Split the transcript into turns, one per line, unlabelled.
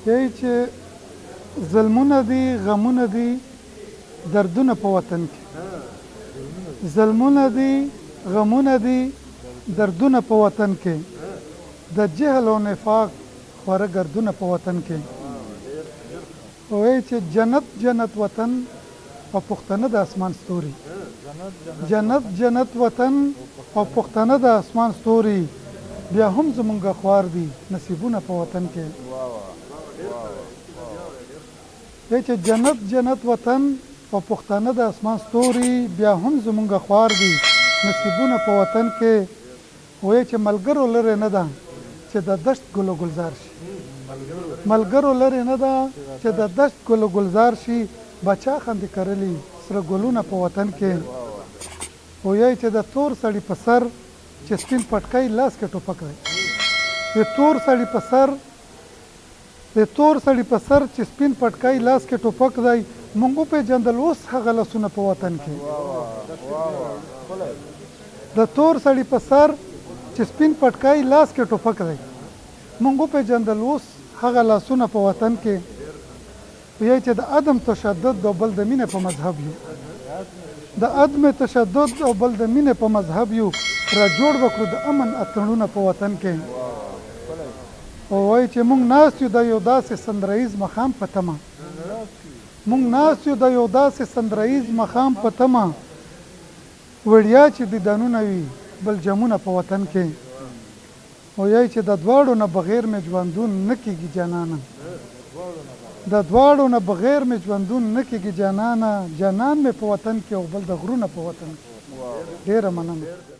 یی چې ظلمونه دي غمونه دي دردونه په وطن کې ظلمونه دي غمونه دي دردونه په وطن کې د جهل او نفاق خوره ګردونه په وطن کې وایي چې جنت جنت وطن او پښتنه د اسمان ستوري جنت جنت وطن او پښتنه د اسمان ستوري بیا هم زمونږ خوار دي نصیبونه په وطن کې وایي چې جنت جنت وطن او پښتنه د اسمان ستوري بیا هم زمونږ خوار دي نصیبونه په وطن کې وایي چې ملګرو لرې نه ده چې د دشت ګل و ګلزار شي ملګرو لرې نه ده چې د دشت ګل و ګلزار شي بچا خندې کرلي سره ګلونه په وطن کې وایي چې د تور سړي په سر چې سپین پټکی لاس کې ټوپک دی د تور سړي په سر چې سپین پټکی لاس کې ټوپک دی مونږ وپېژندل اوس هغه لاسونه په وطن کې د تور سړي په سر چې سپین پټکی لاس کې ټوپک دی مونږ وپېژندل اوس هغه لاسونه په وطن کې وایي چې د عدم تشدد او بل د مینې په مذهب یو د عدم تشدد او بل د مینې په مذهب یو را جوړ وکړو د امن اتڼونه په وطن کې او وایي چې مونږ ناست یو د یو داسې سندریز مخام په تمه مونږ ناست یو د یو داسې سندریز مخام په تمه وړیا چې دیدنونه وي بل جمونه په وطن کې وایي چې د دواړو نه بغیر مې ژوندون نه کېږي جانانه د دواړو نه بغیر مې ژوندون نه کېږي جانانه جانان مې په وطن کې او بل د غرونه په وطن کې ډېره مننه